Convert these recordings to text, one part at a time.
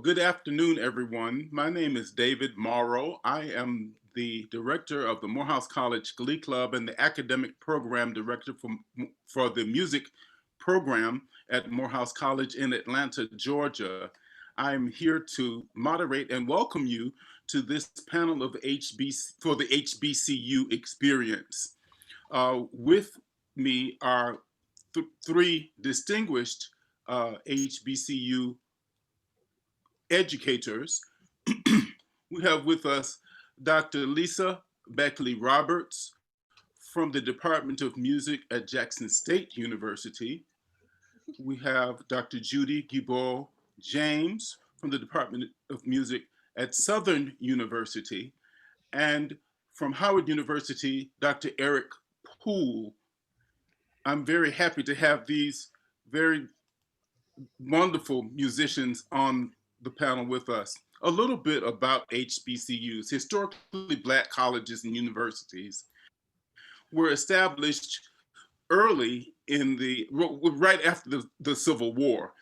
Good afternoon, everyone. My name is David Morrow. I am the director of the Morehouse College Glee Club and the academic program director for the music program at Morehouse College in Atlanta, Georgia. I'm here to moderate and welcome you to this panel of for the HBCU experience. With me are three distinguished HBCU educators. We have with us Dr. Lisa Beckley Roberts from the Department of Music at Jackson State University. We have Dr. Judy Gibault James from the Department of Music at Southern University. And from Howard University, Dr. Eric Poole. I'm very happy to have these very wonderful musicians on the panel with us. A little bit about HBCUs, historically Black colleges and universities, were established early right after the Civil War,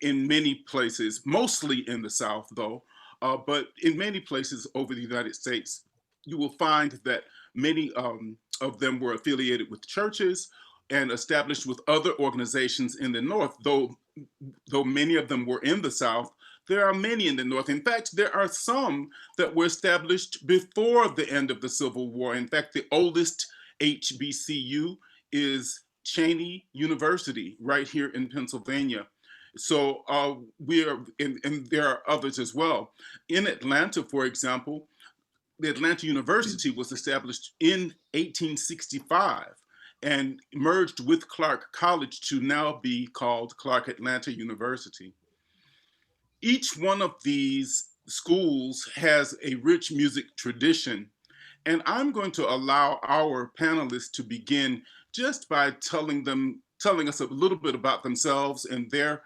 in many places, mostly in the South though, but in many places over the United States, you will find that many of them were affiliated with churches and established with other organizations in the North, though many of them were in the South. There are many in the North. In fact, there are some that were established before the end of the Civil War. In fact, the oldest HBCU is Cheney University right here in Pennsylvania. So and there are others as well. In Atlanta, for example, the Atlanta University was established in 1865 and merged with Clark College to now be called Clark Atlanta University. Each one of these schools has a rich music tradition, and I'm going to allow our panelists to begin just by telling us a little bit about themselves and their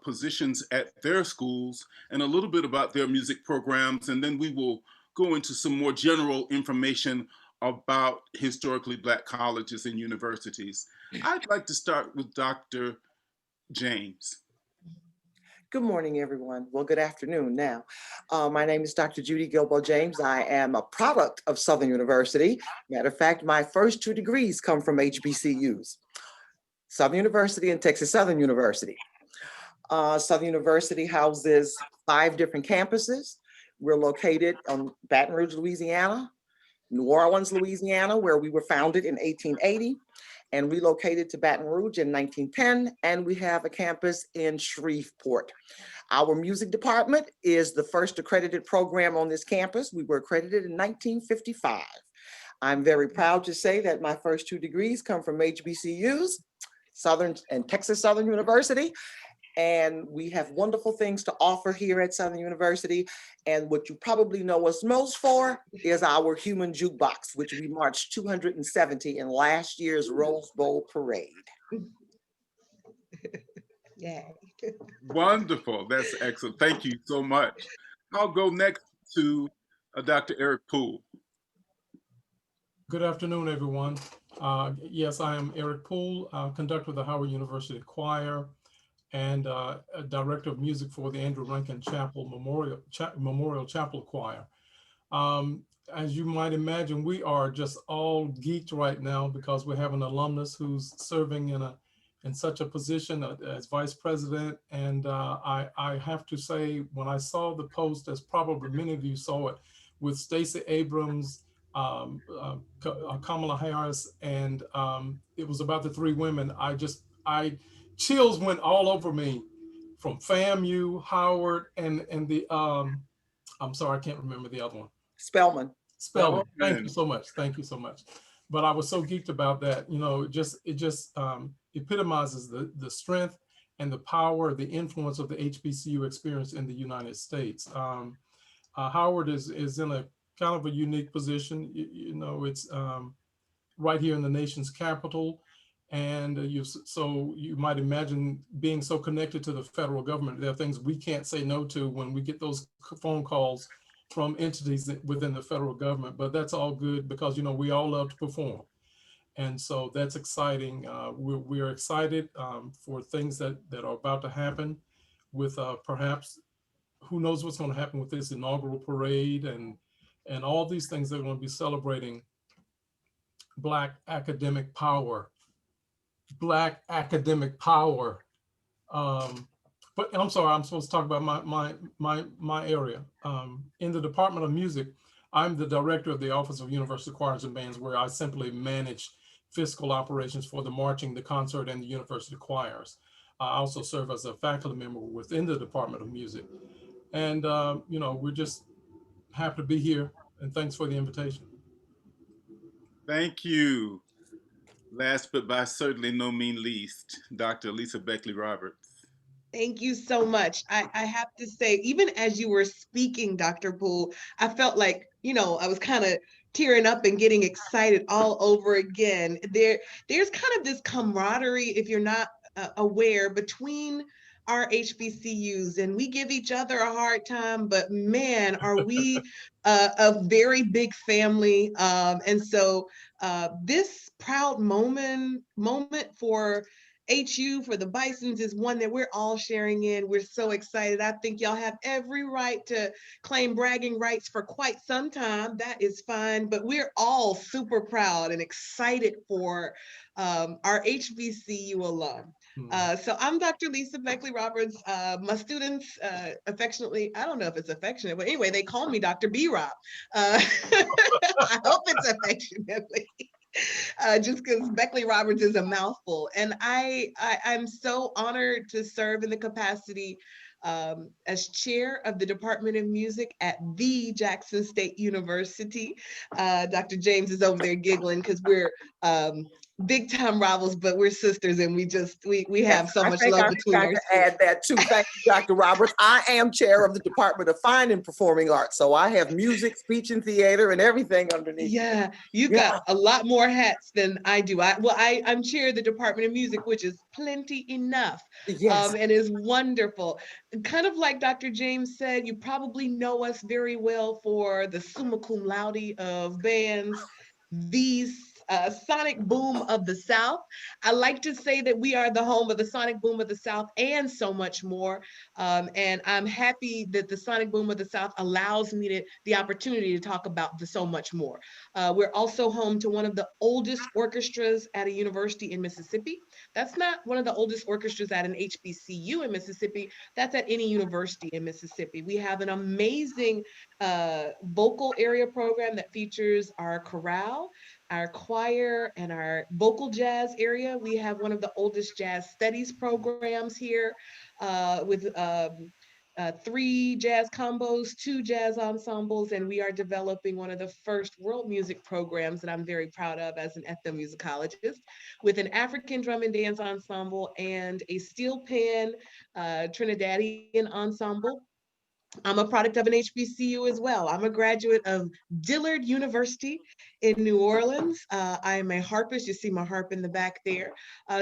positions at their schools, and a little bit about their music programs, and then we will go into some more general information about historically Black colleges and universities. I'd like to start with Dr. James. Good morning, everyone. Well, good afternoon now. My name is Dr. Judy Gibault James. I am a product of Southern University. Matter of fact, my first two degrees come from HBCUs, Southern University and Texas Southern University. Southern University houses 5 different campuses. We're located on Baton Rouge, Louisiana, New Orleans, Louisiana, where we were founded in 1880 and relocated to Baton Rouge in 1910, and we have a campus in Shreveport. Our music department is the first accredited program on this campus. We were accredited in 1955. I'm very proud to say that my first 2 degrees come from HBCUs, Southern and Texas Southern University, and we have wonderful things to offer here at Southern University. And what you probably know us most for is our human jukebox, which we marched 270 in last year's Rose Bowl parade. Yay. Wonderful, that's excellent. Thank you so much. I'll go next to Dr. Eric Poole. Good afternoon, everyone. Yes, I am Eric Poole, conductor of the Howard University Choir and director of music for the Andrew Rankin Chapel Memorial Chapel Choir. As you might imagine, we are just all geeked right now because we have an alumnus who's serving in such a position as vice president. And I have to say, when I saw the post, as probably many of you saw it, with Stacey Abrams, Kamala Harris, and it was about the 3 women, chills went all over me, from FAMU, Howard, and the, I'm sorry, I can't remember the other one. Spelman. Thank you so much. Thank you so much. But I was so geeked about that. You know, it just epitomizes the strength and the power, the influence of the HBCU experience in the United States. Howard is in a kind of a unique position. You know, it's right here in the nation's capital. And so you might imagine being so connected to the federal government. There are things we can't say no to when we get those phone calls from entities within the federal government, but that's all good because, you know, we all love to perform. And so that's exciting. We're excited for things that are about to happen with perhaps who knows what's going to happen with this inaugural parade and all these things that are going to be celebrating Black academic power, Black academic power. But I'm sorry, I'm supposed to talk about my area. In the Department of Music, I'm the director of the Office of University Choirs and Bands, where I simply manage fiscal operations for the marching, the concert, and the university choirs. I also serve as a faculty member within the Department of Music. And, you know, we're just happy to be here, and thanks for the invitation. Thank you. Last but by certainly no mean least, Dr. Lisa Beckley Roberts. Thank you so much. I have to say, even as you were speaking, Dr. Poole, I felt like, you know, I was kind of tearing up and getting excited all over again. There's kind of this camaraderie, if you're not aware, between our HBCUs, and we give each other a hard time, but man, are we a very big family. And so this proud moment for HU, for the Bisons, is one that we're all sharing in. We're so excited. I think y'all have every right to claim bragging rights for quite some time. That is fine, but we're all super proud and excited for our HBCU alum. So I'm Dr. Lisa Beckley Roberts. My students affectionately, I don't know if it's affectionate, but anyway, they call me Dr. B-Rob. I hope it's affectionately. Just because Beckley Roberts is a mouthful. And I'm so honored to serve in the capacity as chair of the Department of Music at the Jackson State University. Dr. James is over there giggling because we're big time rivals, but we're sisters, and we have so much love between ourselves. I add that too. Thank you, Dr. Roberts. I am chair of the Department of Fine and Performing Arts, so I have music, speech, and theater, and everything underneath. Yeah, you've got a lot more hats than I do. I'm chair of the Department of Music, which is plenty enough. Yes. And is wonderful. Kind of like Dr. James said, you probably know us very well for the summa cum laude of bands, these Sonic Boom of the South. I like to say that we are the home of the Sonic Boom of the South and so much more. And I'm happy that the Sonic Boom of the South allows me the opportunity to talk about the so much more. We're also home to one of the oldest orchestras at a university in Mississippi. That's not one of the oldest orchestras at an HBCU in Mississippi. That's at any university in Mississippi. We have an amazing vocal area program that features our chorale, our choir, and our vocal jazz area. We have one of the oldest jazz studies programs here with 3 jazz combos, 2 jazz ensembles, and we are developing one of the first world music programs that I'm very proud of as an ethnomusicologist, with an African drum and dance ensemble and a steel pan Trinidadian ensemble. I'm a product of an HBCU as well. I'm a graduate of Dillard University in New Orleans. I am a harpist. You see my harp in the back there.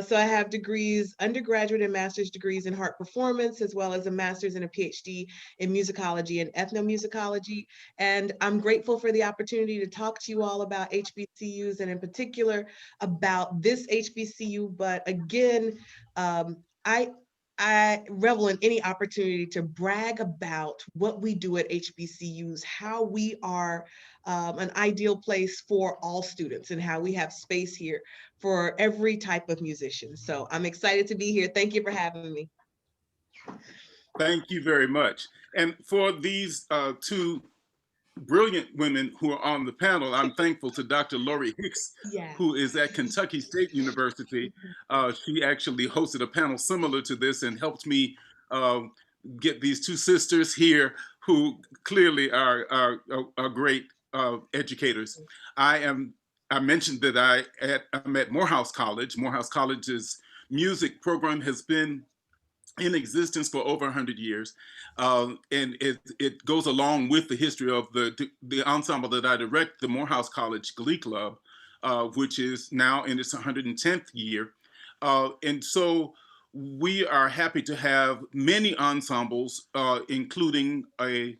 So I have degrees, undergraduate and master's degrees in harp performance, as well as a master's and a PhD in musicology and ethnomusicology. And I'm grateful for the opportunity to talk to you all about HBCUs, and in particular about this HBCU. But again, I revel in any opportunity to brag about what we do at HBCUs, how we are an ideal place for all students, and how we have space here for every type of musician. So I'm excited to be here. Thank you for having me. Thank you very much. And for these 2 brilliant women who are on the panel, I'm thankful to Dr. Lori Hicks, who is at Kentucky State University. She actually hosted a panel similar to this and helped me get these 2 sisters here who clearly are great educators. I mentioned that I'm at Morehouse College. Morehouse College's music program has been in existence for over 100 years. And it goes along with the history of the ensemble that I direct, the Morehouse College Glee Club, which is now in its 110th year. And so we are happy to have many ensembles, including the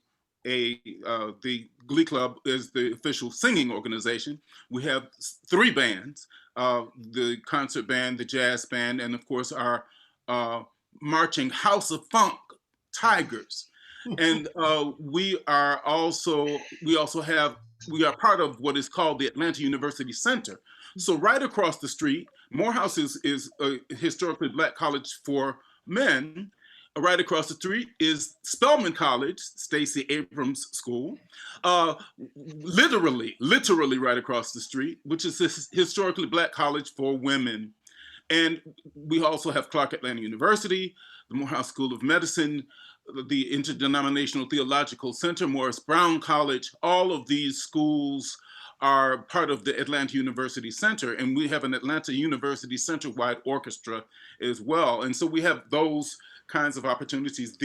Glee Club is the official singing organization. We have 3 bands, the concert band, the jazz band, and of course our marching House of Funk Tigers. And we are part of what is called the Atlanta University Center. So right across the street, Morehouse is a historically Black college for men. Right across the street is Spelman College, Stacey Abrams School. Literally right across the street, which is this historically Black college for women. And we also have Clark Atlanta University, the Morehouse School of Medicine, the Interdenominational Theological Center, Morris Brown College. All of these schools are part of the Atlanta University Center, and we have an Atlanta University Center-wide orchestra as well. And so we have those kinds of opportunities.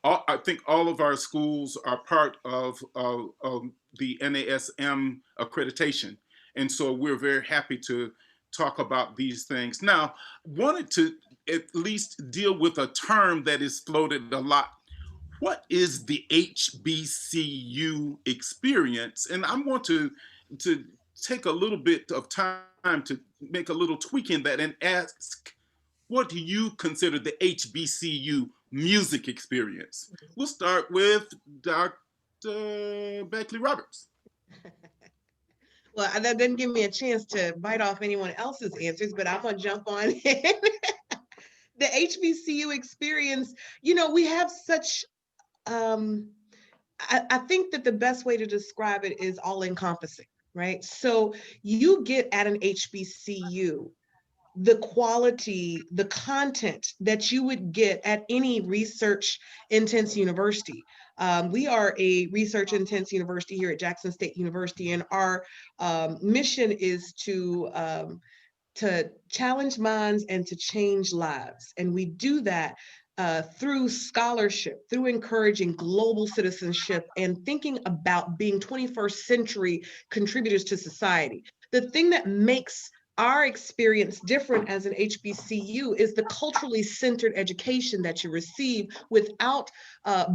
I think all of our schools are part of the NASM accreditation. And so we're very happy to talk about these things. Now, wanted to at least deal with a term that is floated a lot. What is the HBCU experience? And I want to take a little bit of time to make a little tweak in that and ask, what do you consider the HBCU music experience? We'll start with Dr. Beckley Roberts. Well, that didn't give me a chance to bite off anyone else's answers, but I'm gonna jump on in. The HBCU experience, we have such, I think that the best way to describe it is all encompassing, right? So you get at an HBCU the quality, the content that you would get at any research intense university. We are a research intense university here at Jackson State University, and our mission is to challenge minds and to change lives. And we do that through scholarship, through encouraging global citizenship and thinking about being 21st century contributors to society. The thing that makes our experience different as an HBCU is the culturally centered education that you receive without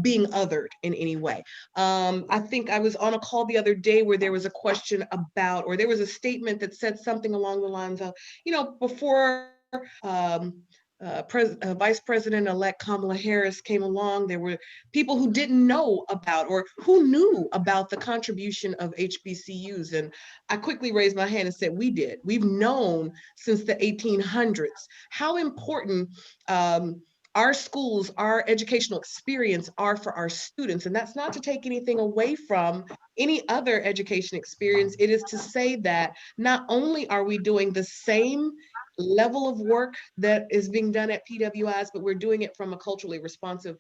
being othered in any way. I think I was on a call the other day where there was a question about, or there was a statement that said something along the lines of, before Vice President-elect Kamala Harris came along, there were people who didn't know about, or who knew about the contribution of HBCUs. And I quickly raised my hand and said, we did. We've known since the 1800s how important our schools, our educational experience are for our students. And that's not to take anything away from any other education experience. It is to say that not only are we doing the same level of work that is being done at PWIs, but we're doing it from a culturally responsive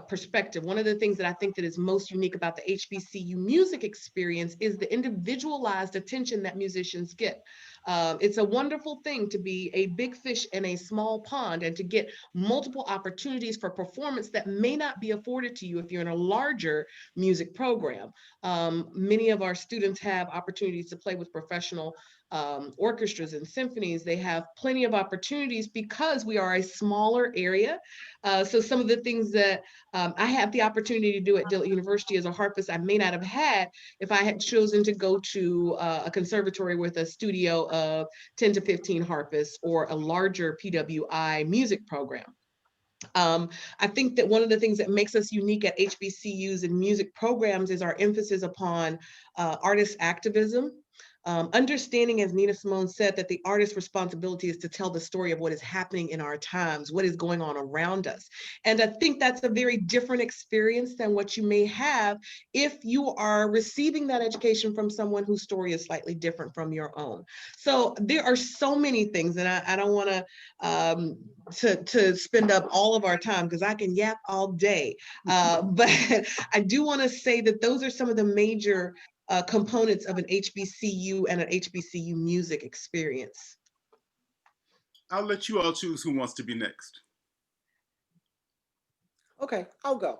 perspective. One of the things that I think that is most unique about the HBCU music experience is the individualized attention that musicians get. It's a wonderful thing to be a big fish in a small pond and to get multiple opportunities for performance that may not be afforded to you if you're in a larger music program. Many of our students have opportunities to play with professional orchestras and symphonies. They have plenty of opportunities because we are a smaller area. So some of the things that I have the opportunity to do at Dillard University as a harpist, I may not have had if I had chosen to go to a conservatory with a studio of 10 to 15 harpists or a larger PWI music program. I think that one of the things that makes us unique at HBCUs and music programs is our emphasis upon artist activism. Understanding, as Nina Simone said, that the artist's responsibility is to tell the story of what is happening in our times, what is going on around us. And I think that's a very different experience than what you may have if you are receiving that education from someone whose story is slightly different from your own. So there are so many things, and I don't want to spend up all of our time because I can yap all day. But I do want to say that those are some of the major components of an HBCU and an HBCU music experience. I'll let you all choose who wants to be next. Okay, I'll go.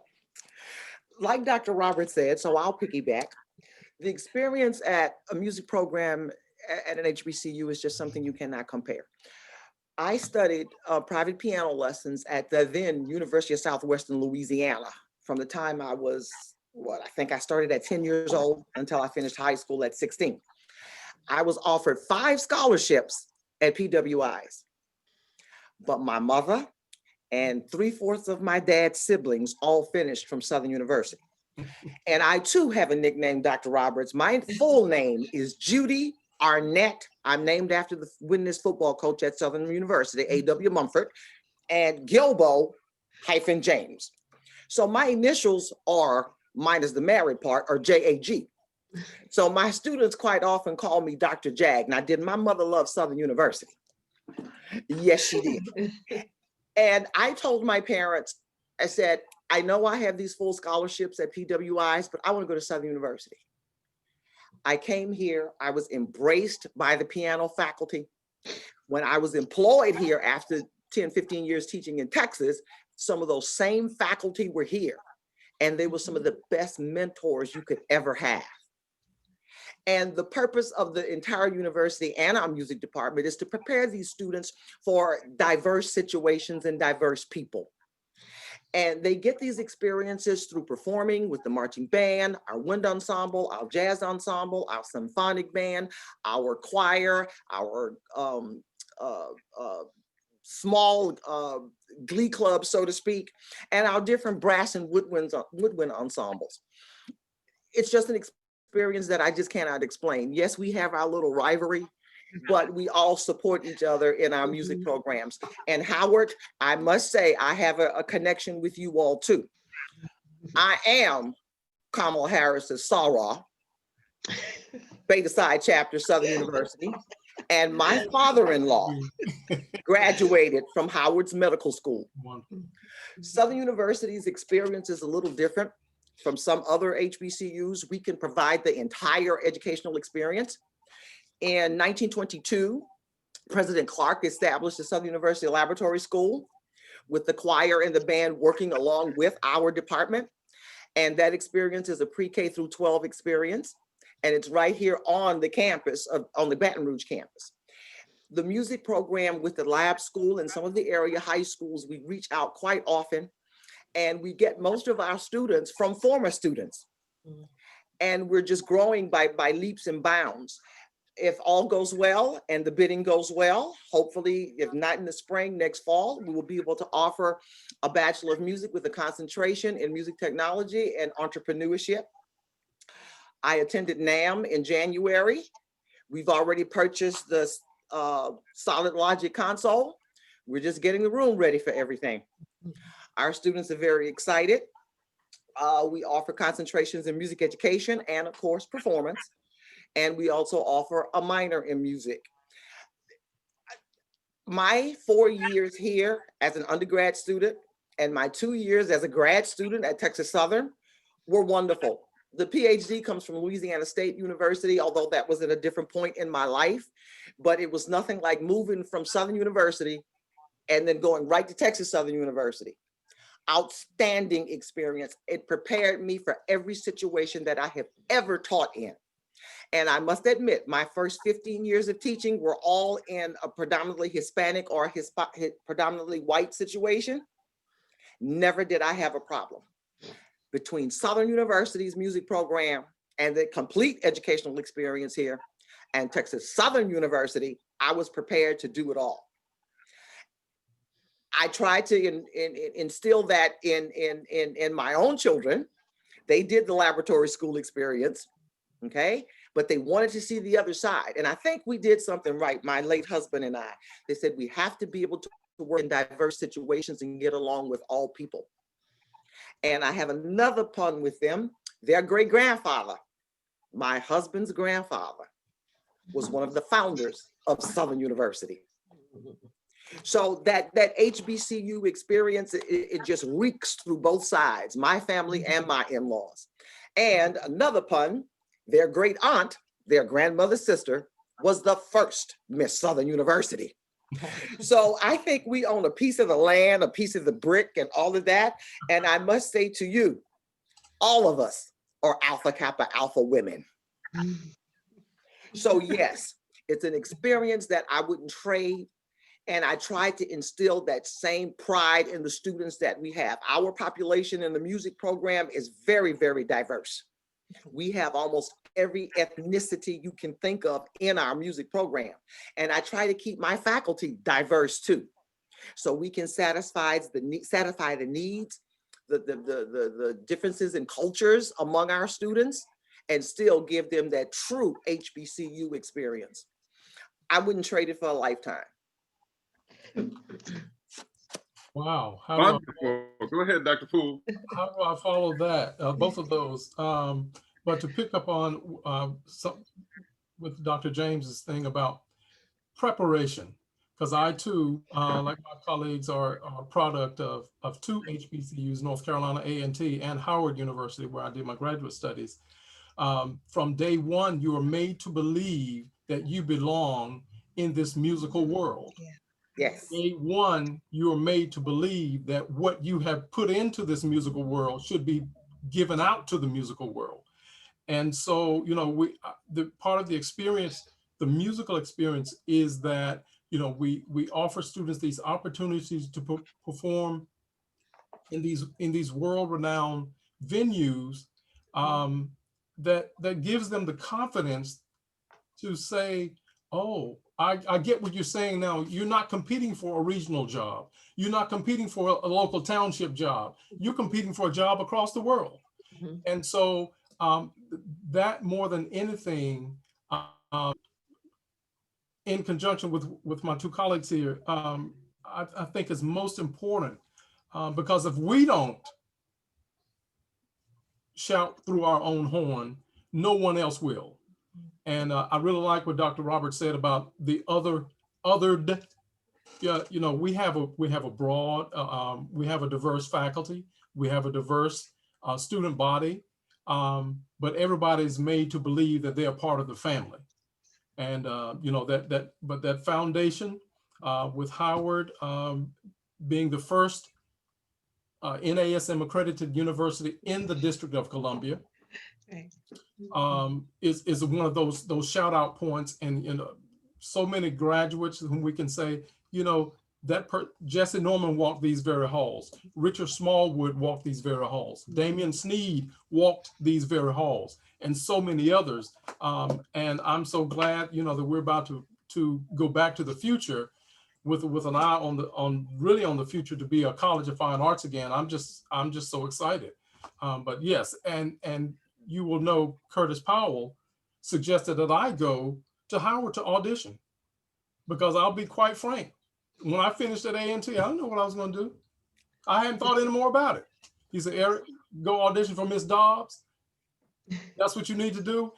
Like Dr. Roberts said, so I'll piggyback. The experience at a music program at an HBCU is just something you cannot compare. I studied private piano lessons at the then University of Southwestern Louisiana from the time I was, I think I started at 10 years old until I finished high school at 16. I was offered 5 scholarships at PWIs, but my mother and 3/4 of my dad's siblings all finished from Southern University. And I too have a nickname, Dr. Roberts. My full name is Judy Arnett. I'm named after the winningest football coach at Southern University, A.W. Mumford, and Gilbo-James. So my initials are, minus the married part, are JAG. So my students quite often call me Dr. Jag. Now, did my mother love Southern University? Yes, she did. And I told my parents, I said, I know I have these full scholarships at PWIs, but I want to go to Southern University. I came here, I was embraced by the piano faculty. When I was employed here after 10, 15 years teaching in Texas, some of those same faculty were here, and they were some of the best mentors you could ever have. And the purpose of the entire university and our music department is to prepare these students for diverse situations and diverse people. And they get these experiences through performing with the marching band, our wind ensemble, our jazz ensemble, our symphonic band, our choir, our small glee club, so to speak, and our different brass and woodwind ensembles. It's just an experience that I just cannot explain. Yes, we have our little rivalry, but we all support each other in our music programs. And Howard, I must say, I have a connection with you all too. I am Kamala Harris's Sarah, Beta Psi chapter, Southern University. And my father-in-law graduated from Howard's Medical School. Southern University's experience is a little different from some other HBCUs. We can provide the entire educational experience. In 1922, President Clark established the Southern University Laboratory School with the choir and the band working along with our department. And that experience is a pre-K through 12 experience. And it's right here on the campus, on the Baton Rouge campus. The music program with the lab school and some of the area high schools, we reach out quite often, and we get most of our students from former students. And we're just growing by leaps and bounds. If all goes well and the bidding goes well, hopefully, if not in the spring, next fall, we will be able to offer a Bachelor of Music with a concentration in music technology and entrepreneurship. I attended NAMM in January. We've already purchased the Solid Logic console. We're just getting the room ready for everything. Our students are very excited. We offer concentrations in music education and, of course, performance. And we also offer a minor in music. My 4 years here as an undergrad student and my 2 years as a grad student at Texas Southern were wonderful. The PhD comes from Louisiana State University, although that was at a different point in my life, but it was nothing like moving from Southern University and then going right to Texas Southern University. Outstanding experience. It prepared me for every situation that I have ever taught in. And I must admit, my first 15 years of teaching were all in a predominantly Hispanic or predominantly white situation. Never did I have a problem. Between Southern University's music program and the complete educational experience here and Texas Southern University, I was prepared to do it all. I tried to instill that in my own children. They did the laboratory school experience, okay? But they wanted to see the other side. And I think we did something right, my late husband and I. They said we have to be able to work in diverse situations and get along with all people. And I have another pun with them. Their great-grandfather, my husband's grandfather, was one of the founders of Southern University. So that HBCU experience, it just reeks through both sides, my family and my in-laws. And another pun, their great aunt, their grandmother's sister, was the first Miss Southern University. So I think we own a piece of the land, a piece of the brick, and all of that. And I must say to you, all of us are Alpha Kappa Alpha women. So yes, it's an experience that I wouldn't trade. And I try to instill that same pride in the students that we have. Our population in the music program is very, very diverse. We have almost every ethnicity you can think of in our music program. And I try to keep my faculty diverse too. So we can satisfy the needs, the differences in cultures among our students, and still give them that true HBCU experience. I wouldn't trade it for a lifetime. Wow. How do Wonderful. Go ahead, Dr. Poole. I follow that? Both of those. But to pick up on with Dr. James's thing about preparation, because I too, like my colleagues, are a product of two HBCUs, North Carolina A&T and Howard University, where I did my graduate studies. From day one, you are made to believe that you belong in this musical world. Yes. Day one, you are made to believe that what you have put into this musical world should be given out to the musical world. And so, you know, the part of the experience, the musical experience, is that, you know, we offer students these opportunities to perform in these world-renowned venues, that gives them the confidence to say, oh, I get what you're saying now. You're not competing for a regional job. You're not competing for a local township job. You're competing for a job across the world. Mhm. And so that, more than anything, in conjunction with my two colleagues here, I think is most important, because if we don't shout through our own horn, no one else will. And I really like what Dr. Roberts said about the othered. Yeah, you know, we have a broad, we have a diverse faculty, we have a diverse student body, but everybody's made to believe that they're part of the family. And you know, but that foundation with Howard being the first NASM accredited university in the District of Columbia, is one of those shout out points. And you know, so many graduates whom we can say, you know, Jesse Norman walked these very halls. Richard Smallwood walked these very halls. Damian Sneed walked these very halls, and so many others. And I'm so glad, you know, that we're about to go back to the future with an eye on the future to be a College of Fine Arts again. I'm just so excited. But yes, and you will know Curtis Powell suggested that I go to Howard to audition, because I'll be quite frank, when I finished at A&T, I didn't know what I was going to do. I hadn't thought any more about it. He said, Eric, go audition for Miss Dobbs. That's what you need to do.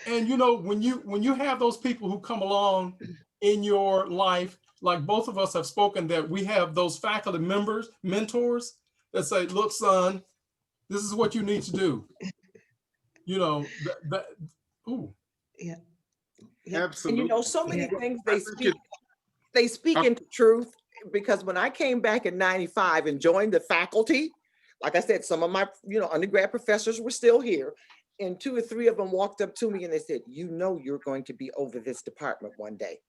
And you know, when you have those people who come along in your life, like both of us have spoken, that we have those faculty members, mentors that say, look, son, this is what you need to do. You know, ooh. Yeah. Absolutely. And you know, so many things they speak into truth, because when I came back in '95 and joined the faculty, like I said, some of my, you know, undergrad professors were still here, and 2 or 3 of them walked up to me and they said, you know, you're going to be over this department one day.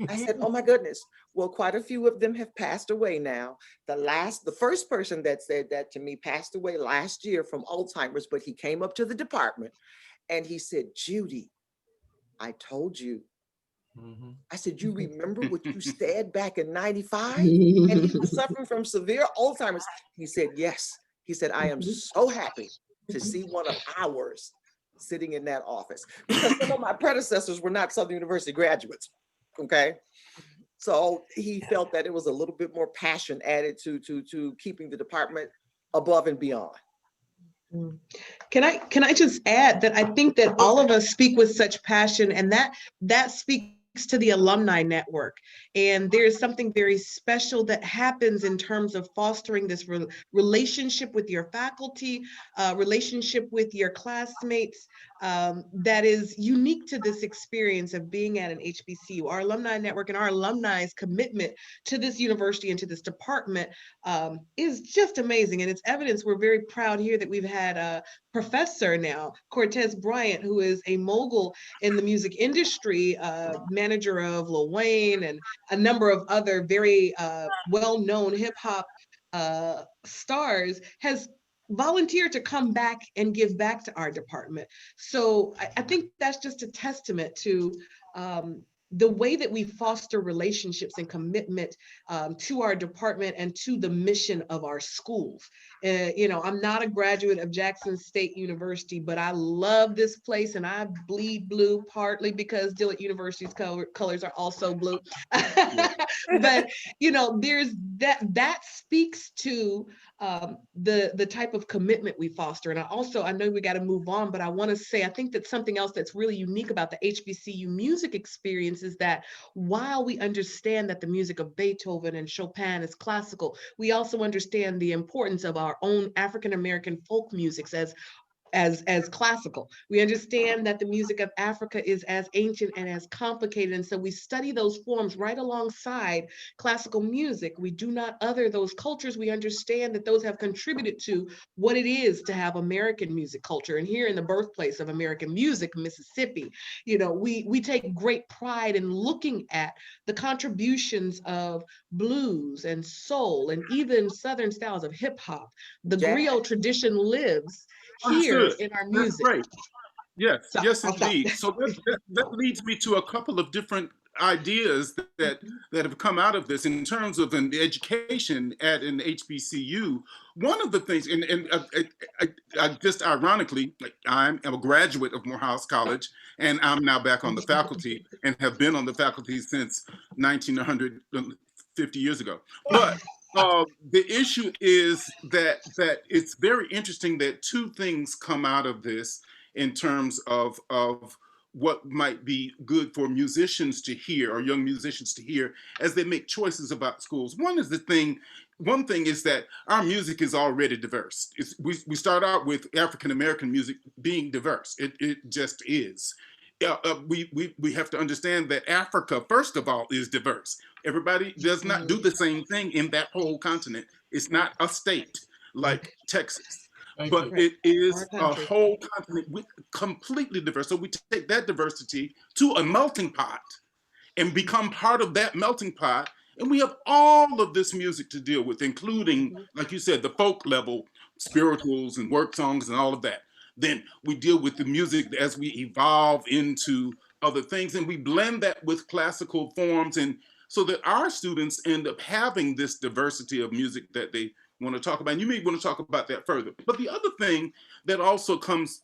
I said, oh my goodness. Well, quite a few of them have passed away now. The first person that said that to me passed away last year from Alzheimer's, but he came up to the department and he said, Judy, I told you. I said, you remember what you said back in '95? And he was suffering from severe Alzheimer's. He said, yes. He said, I am so happy to see one of ours sitting in that office, because some of my predecessors were not Southern University graduates. Okay. So he felt that it was a little bit more passion added to keeping the department above and beyond. Can I just add that I think that all of us speak with such passion, and that speaks to the alumni network. And there's something very special that happens in terms of fostering this relationship with your faculty, relationship with your classmates, that is unique to this experience of being at an HBCU. Our alumni network and our alumni's commitment to this university and to this department is just amazing. And it's evidence. We're very proud here that we've had a professor now, Cortez Bryant, who is a mogul in the music industry, manager of Lil Wayne and a number of other very well-known hip hop stars, has volunteered to come back and give back to our department. So I think that's just a testament to the way that we foster relationships and commitment to our department and to the mission of our schools. You know, I'm not a graduate of Jackson State University, but I love this place and I bleed blue, partly because Dillard University's colors are also blue. But, you know, there's that speaks to the type of commitment we foster. And I know we got to move on, but I want to say, I think that something else that's really unique about the HBCU music experience is that while we understand that the music of Beethoven and Chopin is classical, we also understand the importance of our own African-American folk musics as classical. We understand that the music of Africa is as ancient and as complicated. And so we study those forms right alongside classical music. We do not other those cultures. We understand that those have contributed to what it is to have American music culture. And here in the birthplace of American music, Mississippi, you know, we take great pride in looking at the contributions of blues and soul and even Southern styles of hip hop. The griot tradition lives here Understood. in our That's music. great. Yes, So, yes, I'll stop. indeed. So that leads me to a couple of different ideas that have come out of this in terms of an education at an HBCU. One of the things, and I just ironically, like I'm a graduate of Morehouse College, and I'm now back on the faculty and have been on the faculty since 1950 years ago. But the issue is that it's very interesting that two things come out of this in terms of what might be good for musicians to hear, or young musicians to hear, as they make choices about schools. One thing is that our music is already diverse. We start out with African-American music being diverse. It just is. We have to understand that Africa, first of all, is diverse. Everybody does not do the same thing in that whole continent. It's not a state like Texas, but it is a whole continent with completely diverse. So we take that diversity to a melting pot and become part of that melting pot. And we have all of this music to deal with, including, like you said, the folk level, spirituals and work songs and all of that. Then we deal with the music as we evolve into other things, and we blend that with classical forms, and so that our students end up having this diversity of music that they want to talk about. And you may want to talk about that further. But the other thing that also comes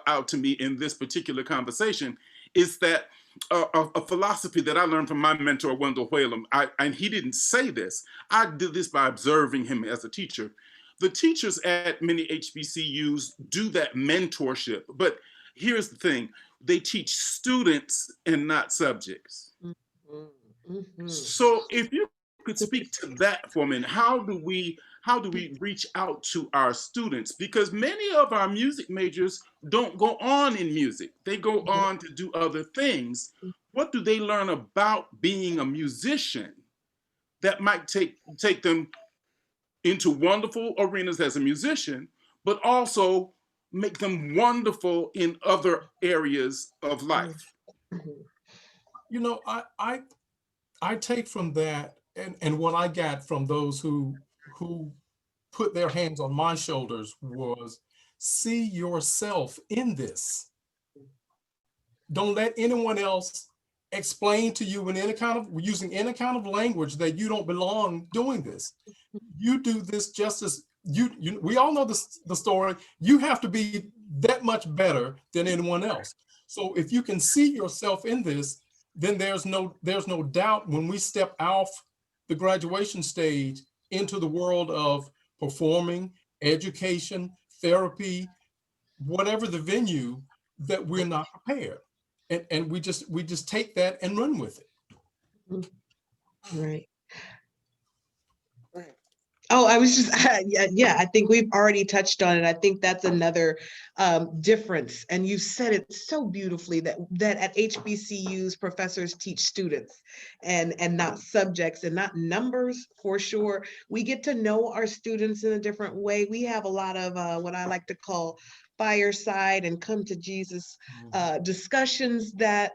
out to me in this particular conversation is that a philosophy that I learned from my mentor, Wendell Whalum, and he didn't say this, I did this by observing him as a teacher. The teachers at many HBCUs do that mentorship, but here's the thing, they teach students and not subjects. So if you could speak to that for a minute, how do we reach out to our students? Because many of our music majors don't go on in music. They go on to do other things. What do they learn about being a musician that might take them into wonderful arenas as a musician, but also make them wonderful in other areas of life? You know, I take from that, and what I got from those who put their hands on my shoulders was, see yourself in this. Don't let anyone else explain to you in any kind of, using any kind of language that you don't belong doing this. You do this just as we all know the story. You have to be that much better than anyone else. So if you can see yourself in this, then there's no doubt when we step off the graduation stage into the world of performing, education, therapy, whatever the venue, that we're not prepared. And we just take that and run with it. Right. Oh, I was just, yeah, I think we've already touched on it. I think that's another difference. And you said it so beautifully that at HBCUs, professors teach students and not subjects and not numbers, for sure. We get to know our students in a different way. We have a lot of what I like to call fireside and come to Jesus discussions that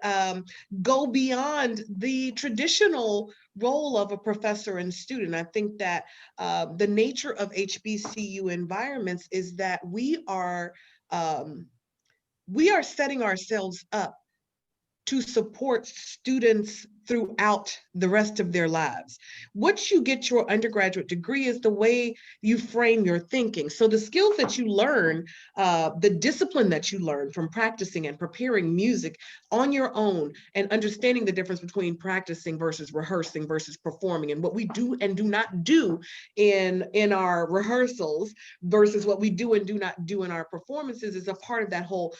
go beyond the traditional role of a professor and student. I think that the nature of HBCU environments is that we are setting ourselves up to support students throughout the rest of their lives. Once you get your undergraduate degree is the way you frame your thinking. So the skills that you learn, the discipline that you learn from practicing and preparing music on your own and understanding the difference between practicing versus rehearsing versus performing, and what we do and do not do in our rehearsals versus what we do and do not do in our performances is a part of that whole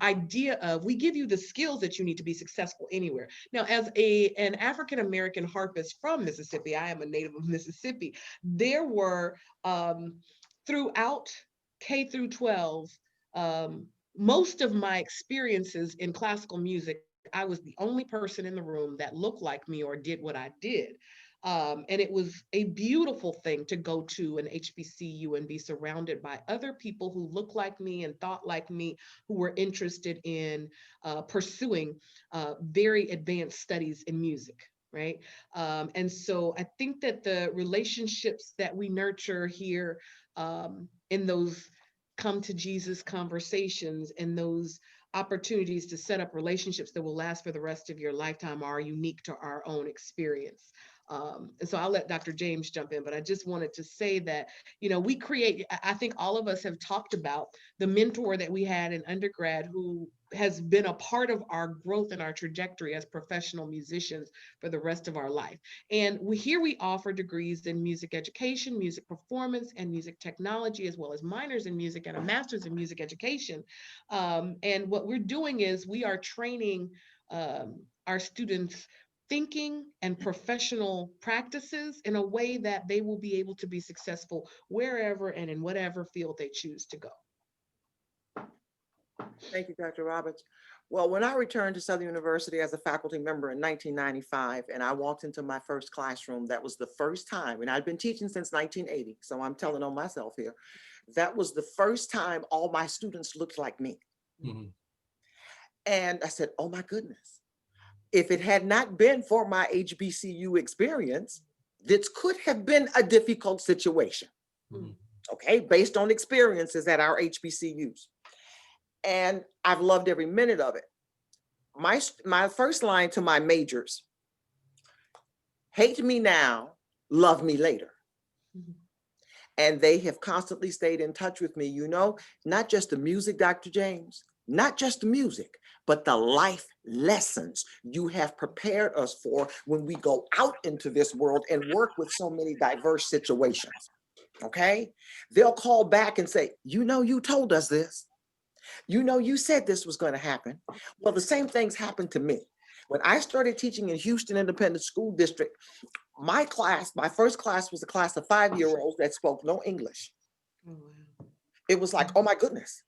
idea of we give you the skills that you need to be successful anywhere. Now, as an African-American harpist from Mississippi, I am a native of Mississippi, there were throughout K through 12, most of my experiences in classical music, I was the only person in the room that looked like me or did what I did. And it was a beautiful thing to go to an HBCU and be surrounded by other people who looked like me and thought like me, who were interested in pursuing very advanced studies in music, right? And so I think that the relationships that we nurture here in those come to Jesus conversations and those opportunities to set up relationships that will last for the rest of your lifetime are unique to our own experience. And so I'll let Dr. James jump in, but I just wanted to say that, you know, we create, I think all of us have talked about the mentor that we had in undergrad who has been a part of our growth and our trajectory as professional musicians for the rest of our life. And here we offer degrees in music education, music performance, and music technology, as well as minors in music and a master's in music education. And what we're doing is we are training our students thinking and professional practices in a way that they will be able to be successful wherever and in whatever field they choose to go. Thank you, Dr. Roberts. Well, when I returned to Southern University as a faculty member in 1995, and I walked into my first classroom, that was the first time, and I'd been teaching since 1980, so I'm telling on myself here, that was the first time all my students looked like me. Mm-hmm. And I said, oh my goodness. If it had not been for my HBCU experience, this could have been a difficult situation, okay, based on experiences at our HBCUs. And I've loved every minute of it. My first line to my majors, hate me now, love me later. And they have constantly stayed in touch with me, you know, not just the music, Dr. James, not just the music, but the life lessons you have prepared us for when we go out into this world and work with so many diverse situations, okay? They'll call back and say, you know, you told us this. You know, you said this was going to happen. Well, the same things happened to me. When I started teaching in Houston Independent School District, my first class was a class of 5-year-olds that spoke no English. It was like, oh my goodness.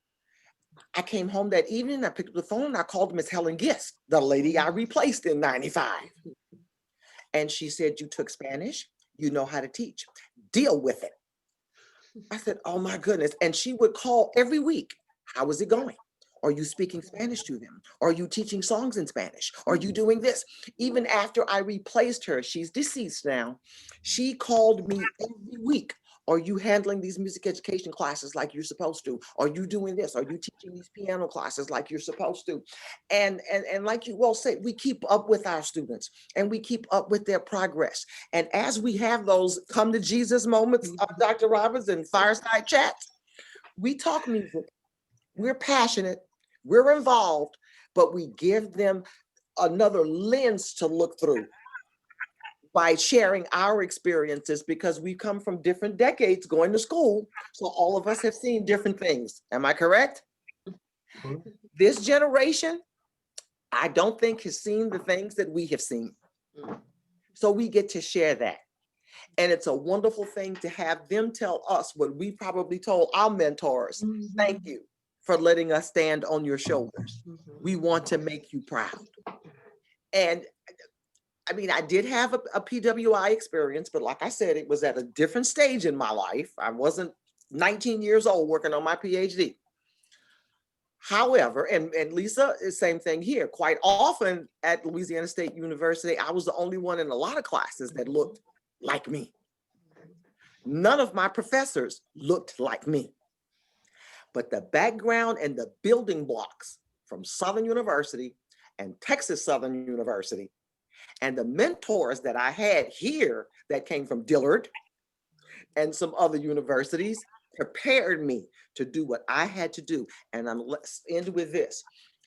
I came home that evening, I picked up the phone, and I called Miss Helen Gist, the lady I replaced in 95. And she said, you took Spanish, you know how to teach, deal with it. I said, oh my goodness. And she would call every week. How is it going? Are you speaking Spanish to them? Are you teaching songs in Spanish? Are you doing this? Even after I replaced her, she's deceased now, she called me every week. Are you handling these music education classes like you're supposed to? Are you doing this? Are you teaching these piano classes like you're supposed to? And like you well said, we keep up with our students and we keep up with their progress. And as we have those come to Jesus moments, Dr. Roberts, and fireside chats, we talk music. We're passionate, we're involved, but we give them another lens to look through by sharing our experiences, because we come from different decades going to school. So all of us have seen different things. Am I correct? This generation, I don't think has seen the things that we have seen. So we get to share that. And it's a wonderful thing to have them tell us what we probably told our mentors. Thank you for letting us stand on your shoulders. We want to make you proud. And I mean, I did have a PWI experience, but like I said, it was at a different stage in my life. I wasn't 19 years old working on my PhD. However, and Lisa, the same thing here. Quite often at Louisiana State University, I was the only one in a lot of classes that looked like me. None of my professors looked like me. But the background and the building blocks from Southern University and Texas Southern University. And the mentors that I had here that came from Dillard and some other universities prepared me to do what I had to do. And let's end with this.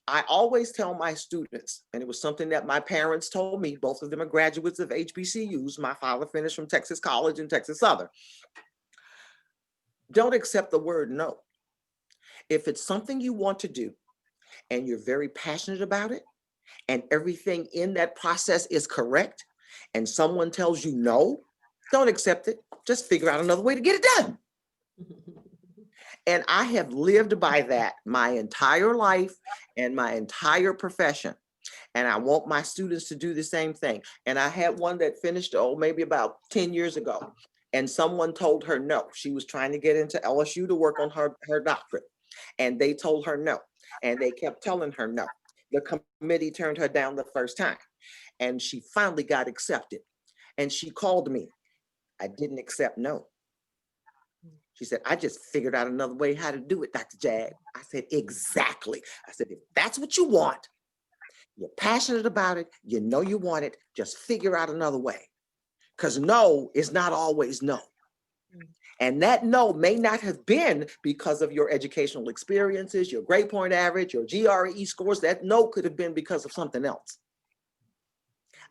I always tell my students, and it was something that my parents told me, both of them are graduates of HBCUs. My father finished from Texas College and Texas Southern. Don't accept the word no. If it's something you want to do and you're very passionate about it, and everything in that process is correct, and someone tells you no, don't accept it. Just figure out another way to get it done. And I have lived by that my entire life and my entire profession. And I want my students to do the same thing. And I had one that finished, maybe about 10 years ago. And someone told her no. She was trying to get into LSU to work on her doctorate. And they told her no. And they kept telling her no. The committee turned her down the first time. And she finally got accepted. And she called me. I didn't accept no. She said, I just figured out another way how to do it, Dr. Jag. I said, exactly. I said, if that's what you want, you're passionate about it, you know you want it, just figure out another way. Because no is not always no. And that no may not have been because of your educational experiences, your grade point average, your GRE scores. That no could have been because of something else.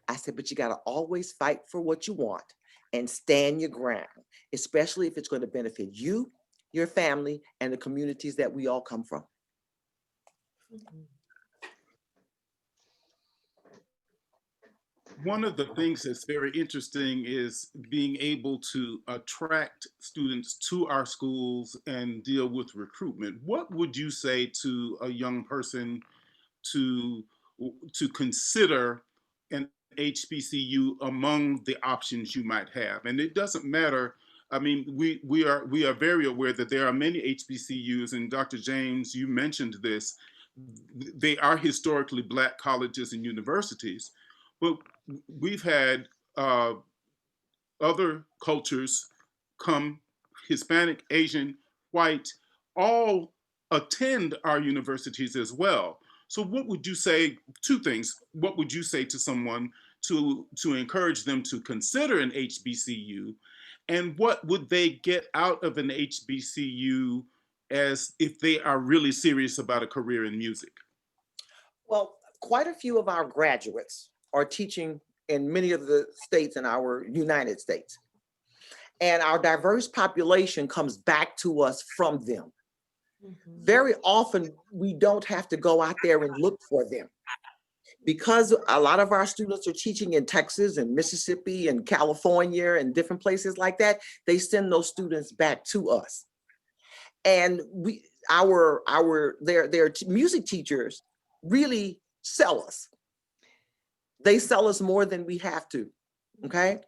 I said, but you got to always fight for what you want and stand your ground, especially if it's going to benefit you, your family, and the communities that we all come from. One of the things that's very interesting is being able to attract students to our schools and deal with recruitment. What would you say to a young person to consider an HBCU among the options you might have? And it doesn't matter. I mean, we are very aware that there are many HBCUs, and Dr. James, you mentioned this. They are historically Black colleges and universities, but we've had other cultures come, Hispanic, Asian, white, all attend our universities as well. So what would you say, two things, what would you say to someone to encourage them to consider an HBCU, and what would they get out of an HBCU as if they are really serious about a career in music? Well, quite a few of our graduates are teaching in many of the states in our United States. And our diverse population comes back to us from them. Very often, we don't have to go out there and look for them. Because a lot of our students are teaching in Texas and Mississippi and California and different places like that, they send those students back to us. And their music teachers really sell us. They sell us more than we have to, okay?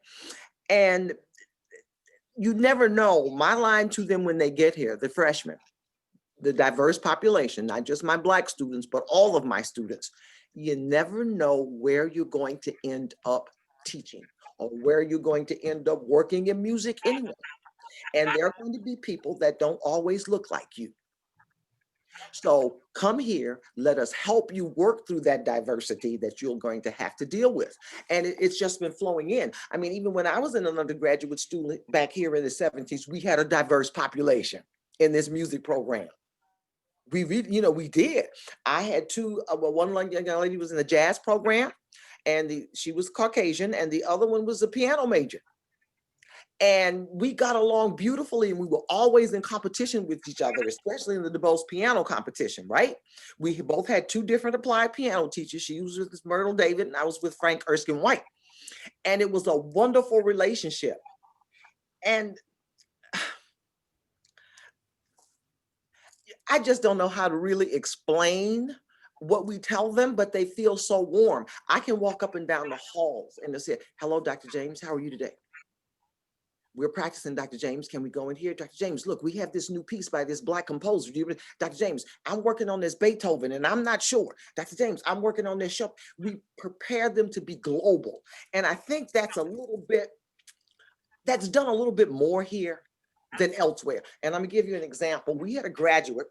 And you never know. My line to them when they get here, the freshmen, the diverse population, not just my Black students, but all of my students, you never know where you're going to end up teaching or where you're going to end up working in music anyway. And there are going to be people that don't always look like you. So come here, let us help you work through that diversity that you're going to have to deal with. And it's just been flowing in. I mean, even when I was an undergraduate student back here in the 70s, we had a diverse population in this music program. We did. I had two, one young lady was in the jazz program, and she was Caucasian, and the other one was a piano major. And we got along beautifully, and we were always in competition with each other, especially in the DuBose piano competition, right? We both had two different applied piano teachers. She was with Myrtle David, and I was with Frank Erskine White. And it was a wonderful relationship. And I just don't know how to really explain what we tell them, but they feel so warm. I can walk up and down the halls and they'll say, hello, Dr. James, how are you today? We're practicing, Dr. James. Can we go in here? Dr. James, look, we have this new piece by this Black composer. Dr. James, I'm working on this Beethoven and I'm not sure. Dr. James, I'm working on this show. We prepare them to be global. And I think that's done a little bit more here than elsewhere. And I'm gonna give you an example. We had a graduate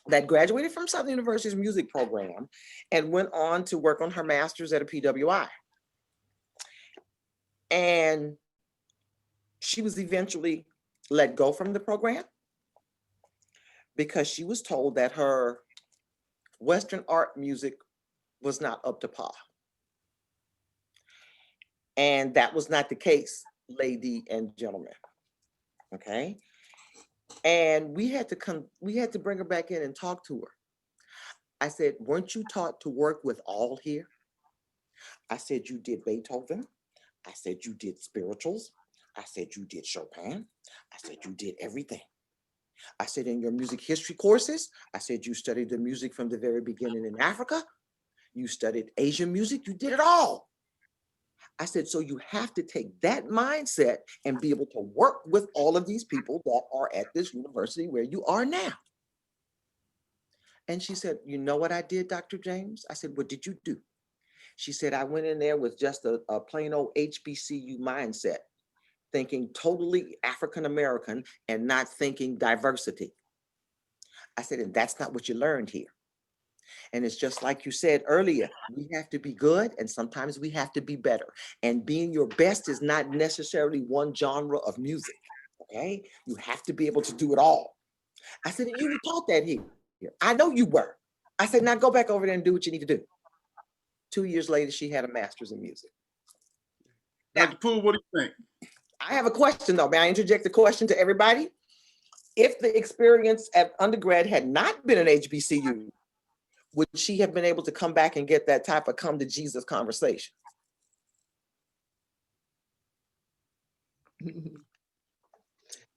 that graduated from Southern University's music program and went on to work on her master's at a PWI. And she was eventually let go from the program because she was told that her Western art music was not up to par. And that was not the case, lady and gentlemen. Okay. And we had to bring her back in and talk to her. I said, weren't you taught to work with all here? I said, you did Beethoven. I said, you did spirituals. I said, you did Chopin. I said, you did everything. I said, in your music history courses, I said, you studied the music from the very beginning in Africa. You studied Asian music. You did it all. I said, so you have to take that mindset and be able to work with all of these people that are at this university where you are now. And she said, you know what I did, Dr. James? I said, what did you do? She said, I went in there with just a plain old HBCU mindset, thinking totally African-American and not thinking diversity. I said, and that's not what you learned here. And it's just like you said earlier, we have to be good and sometimes we have to be better. And being your best is not necessarily one genre of music, okay? You have to be able to do it all. I said, and you were taught that here. I know you were. I said, now go back over there and do what you need to do. 2 years later, she had a master's in music. Dr. Poole, what do you think? I have a question though. May I interject a question to everybody? If the experience at undergrad had not been an HBCU, would she have been able to come back and get that type of come to Jesus conversation?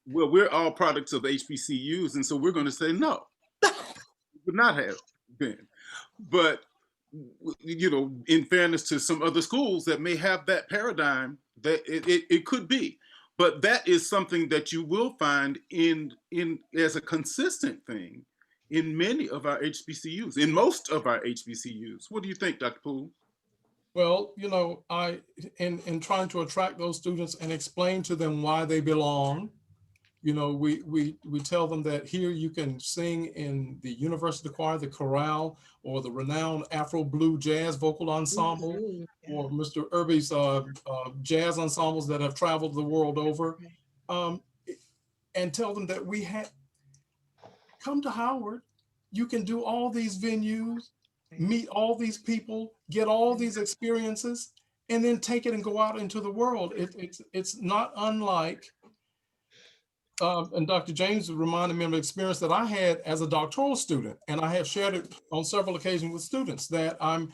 Well, we're all products of HBCUs, and so we're going to say no. Would not have been. But, you know, in fairness to some other schools that may have that paradigm, that it could be. But that is something that you will find in as a consistent thing in many of our HBCUs, in most of our HBCUs. What do you think, Dr. Poole? Well, you know, in trying to attract those students and explain to them why they belong, you know, we tell them that here you can sing in the university choir, the chorale, or the renowned Afro Blue Jazz Vocal Ensemble, or Mr. Irby's jazz ensembles that have traveled the world over, and tell them that we have, come to Howard, you can do all these venues, meet all these people, get all these experiences, and then take it and go out into the world. It's not unlike, and Dr. James reminded me of an experience that I had as a doctoral student, and I have shared it on several occasions with students, that I'm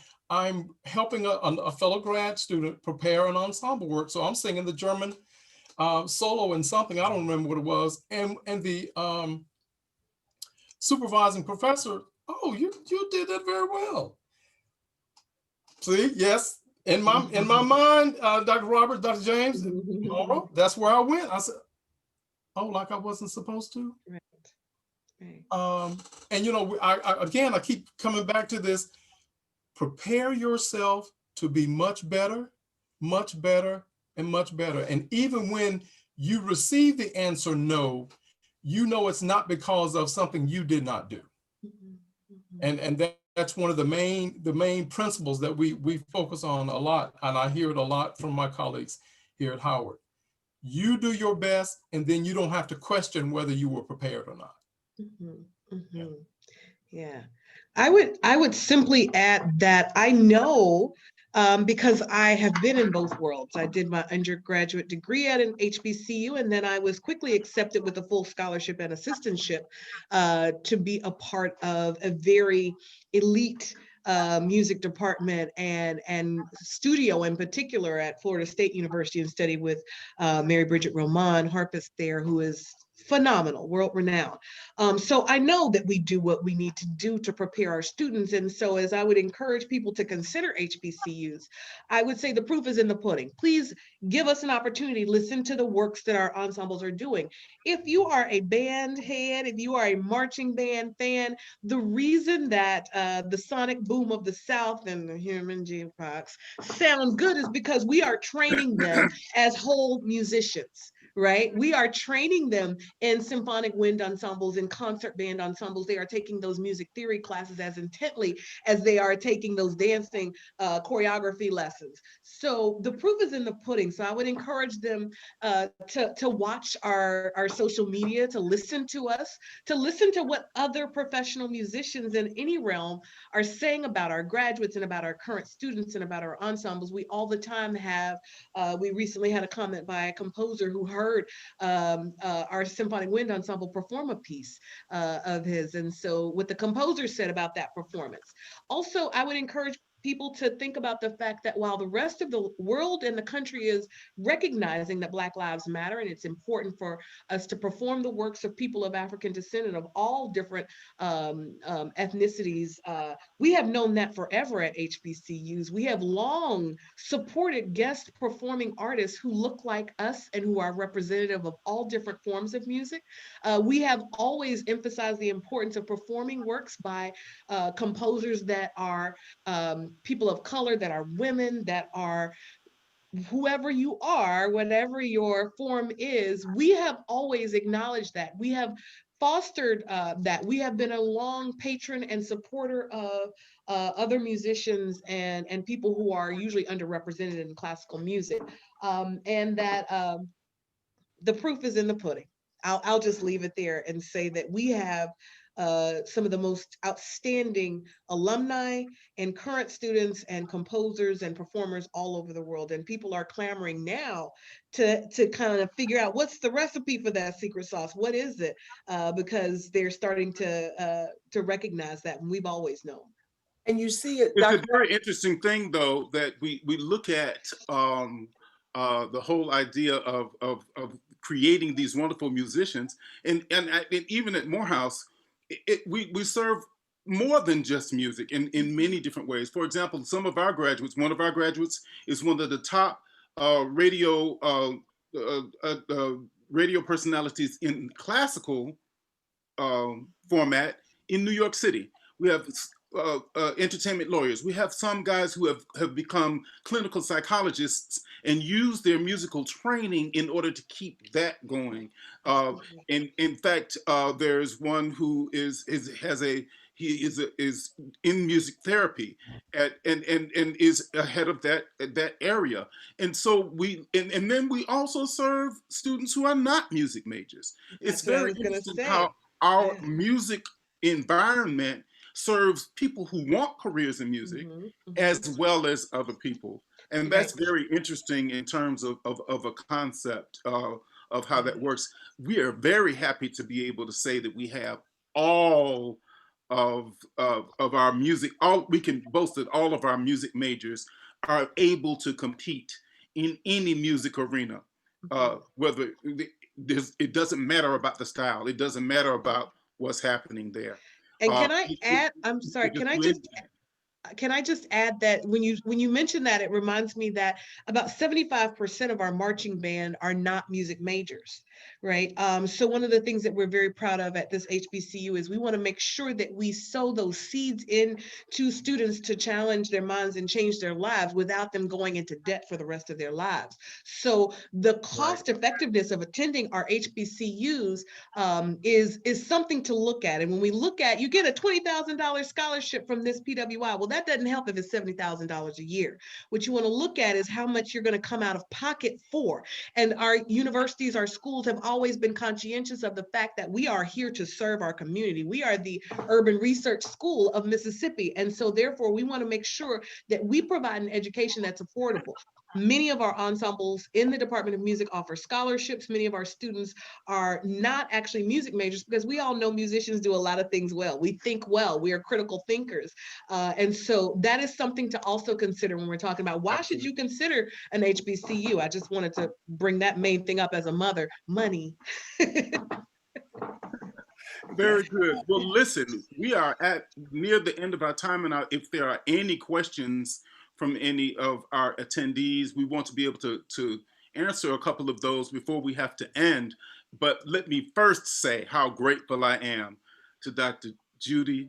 helping a fellow grad student prepare an ensemble work. So I'm singing the German solo in something, I don't remember what it was, and the supervising professor, oh, you did that very well. See, yes, in my mind, Dr. Roberts, Dr. James, Morrow, that's where I went. I said, oh, like I wasn't supposed to. Right. And you know, I keep coming back to this. Prepare yourself to be much better, much better, and much better. And even when you receive the answer no, you know it's not because of something you did not do. And that's one of the main principles that we focus on a lot, and I hear it a lot from my colleagues here at Howard. You do your best, and then you don't have to question whether you were prepared or not. Yeah, I would simply add that I know, because I have been in both worlds. I did my undergraduate degree at an HBCU, and then I was quickly accepted with a full scholarship and assistantship to be a part of a very elite music department and studio in particular at Florida State University, and study with Mary Bridget Roman, harpist there, who is phenomenal, world renowned. So I know that we do what we need to do to prepare our students. And so as I would encourage people to consider HBCUs, I would say the proof is in the pudding. Please give us an opportunity, listen to the works that our ensembles are doing. If you are a band head, if you are a marching band fan, the reason that the sonic boom of the South and the human jukebox sound good is because we are training them as whole musicians. right? We are training them in symphonic wind ensembles and concert band ensembles. They are taking those music theory classes as intently as they are taking those dancing choreography lessons. So the proof is in the pudding. So I would encourage them to watch our social media, to listen to us, to listen to what other professional musicians in any realm are saying about our graduates and about our current students and about our ensembles. We all the time have, we recently had a comment by a composer who heard our symphonic wind ensemble perform a piece of his. And so what the composer said about that performance. Also, I would encourage people to think about the fact that while the rest of the world and the country is recognizing that Black Lives Matter, and it's important for us to perform the works of people of African descent and of all different ethnicities, we have known that forever at HBCUs. We have long supported guest performing artists who look like us and who are representative of all different forms of music. We have always emphasized the importance of performing works by composers that are people of color, that are women, that are whoever you are, whatever your form is. We have always acknowledged that. We have fostered that. We have been a long patron and supporter of other musicians and people who are usually underrepresented in classical music. And that the proof is in the pudding. I'll just leave it there and say that we have some of the most outstanding alumni and current students and composers and performers all over the world. And people are clamoring now to kind of figure out what's the recipe for that secret sauce. What is it? Because they're starting to recognize that, and we've always known. And you see it, It's Dr. a very interesting thing, though, that we look at the whole idea of creating these wonderful musicians, and even at Morehouse, we serve more than just music in many different ways. For example, some of our graduates, one of our graduates is one of the top radio personalities in classical format in New York City. We have entertainment lawyers. We have some guys who have become clinical psychologists and use their musical training in order to keep that going. And in fact, there's one who is in music therapy and is ahead of that area. And so and then we also serve students who are not music majors. It's very interesting how our music environment serves people who want careers in music as well as other people. And that's very interesting in terms of a concept of how that works. We are very happy to be able to say that we have all of our music, we can boast that all of our music majors are able to compete in any music arena, whether it doesn't matter about the style, it doesn't matter about what's happening there. And can I add, I'm sorry, can I just add that when you mention that, it reminds me that about 75% of our marching band are not music majors, right? So one of the things that we're very proud of at this HBCU is we want to make sure that we sow those seeds into students to challenge their minds and change their lives without them going into debt for the rest of their lives. So the cost effectiveness of attending our HBCUs is something to look at. And when we look at, you get a $20,000 scholarship from this PWI. Well, that doesn't help if it's $70,000 a year. What you want to look at is how much you're going to come out of pocket for. And our universities, our schools have always been conscientious of the fact that we are here to serve our community. We are the Urban Research School of Mississippi. And so therefore, we want to make sure that we provide an education that's affordable. Many of our ensembles in the Department of Music offer scholarships. Many of our students are not actually music majors because we all know musicians do a lot of things well. We think well, we are critical thinkers. And so that is something to also consider when we're talking about why should you consider an HBCU? I just wanted to bring that main thing up as a mother, money. Very good. Well, listen, we are near the end of our time, and if there are any questions from any of our attendees, we want to be able to answer a couple of those before we have to end. But let me first say how grateful I am to Dr. Judy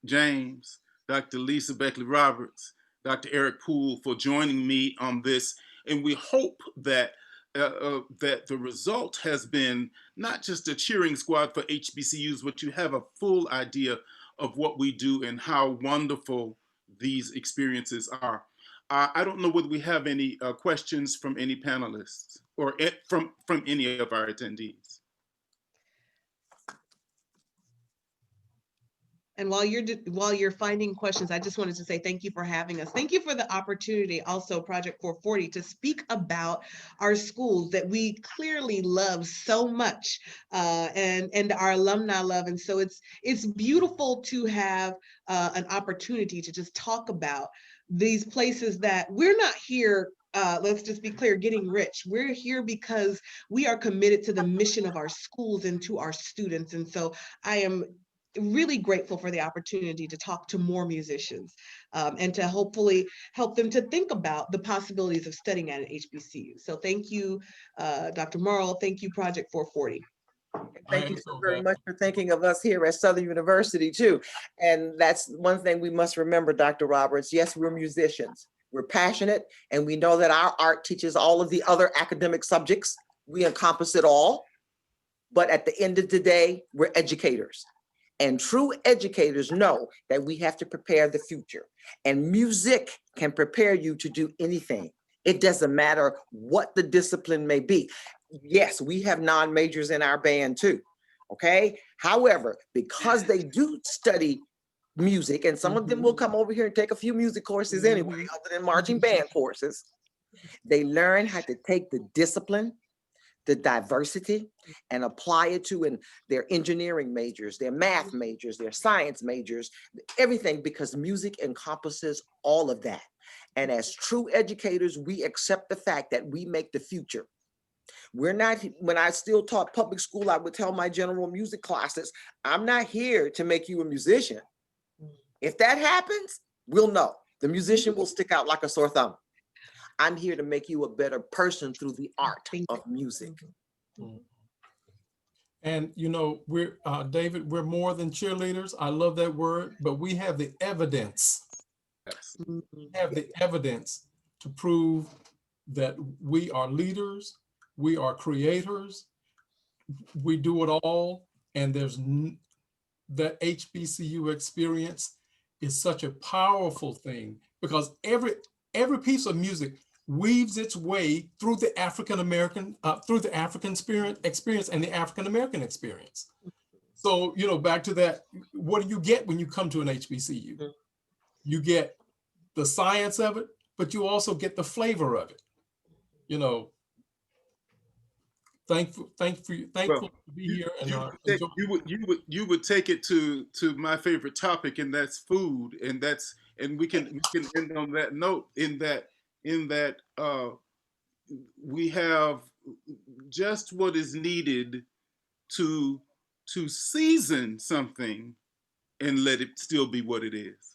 James, Dr. Lisa Beckley Roberts, Dr. Eric Poole for joining me on this. And we hope that that the result has been not just a cheering squad for HBCUs, but you have a full idea of what we do and how wonderful these experiences are. I don't know whether we have any questions from any panelists or from any of our attendees. And while you're finding questions, I just wanted to say thank you for having us. Thank you for the opportunity, also Project 440, to speak about our schools that we clearly love so much, and our alumni love. And so it's beautiful to have an opportunity to just talk about these places that we're not here. Let's just be clear, getting rich. We're here because we are committed to the mission of our schools and to our students. And so I am really grateful for the opportunity to talk to more musicians, and to hopefully help them to think about the possibilities of studying at an HBCU. So thank you, Dr. Morrow. Thank you, Project 440. Thank you so very much for thinking of us here at Southern University too. And that's one thing we must remember, Dr. Roberts. Yes, we're musicians. We're passionate, and we know that our art teaches all of the other academic subjects. We encompass it all. But at the end of the day, we're educators. And true educators know that we have to prepare the future. And music can prepare you to do anything. It doesn't matter what the discipline may be. Yes, we have non-majors in our band too, okay? However, because they do study music, and some of them will come over here and take a few music courses anyway, other than marching band courses, they learn how to take the discipline, the diversity, and apply it to in their engineering majors, their math majors, their science majors, everything, because music encompasses all of that. And as true educators, we accept the fact that we make the future. We're not, when I still taught public school, I would tell my general music classes, I'm not here to make you a musician. If that happens, we'll know. The musician will stick out like a sore thumb. I'm here to make you a better person through the art of music. And you know, we're David, we're more than cheerleaders. I love that word, but we have the evidence. Yes. We have the evidence to prove that we are leaders, we are creators, we do it all, and that HBCU experience is such a powerful thing, because every piece of music weaves its way through the African experience and the African American experience. So, you know, back to that, what do you get when you come to an HBCU? You get the science of it, but you also get the flavor of it. You know, thankful to be here. And you would take it to my favorite topic, and that's food, and we can end on that note, in that we have just what is needed to season something and let it still be what it is.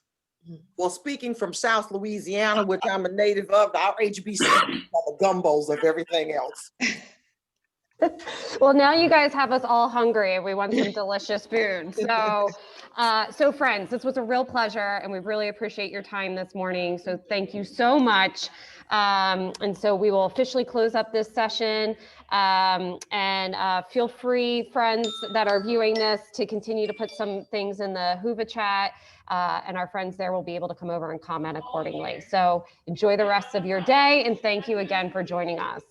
Well, speaking from South Louisiana, which I'm a native of, our HBCUs are the gumbos of everything else. Well, now you guys have us all hungry and we want some delicious food. So friends, this was a real pleasure and we really appreciate your time this morning. So thank you so much. And so we will officially close up this session, and feel free, friends that are viewing this, to continue to put some things in the Whova chat, and our friends there will be able to come over and comment accordingly. So enjoy the rest of your day, and thank you again for joining us.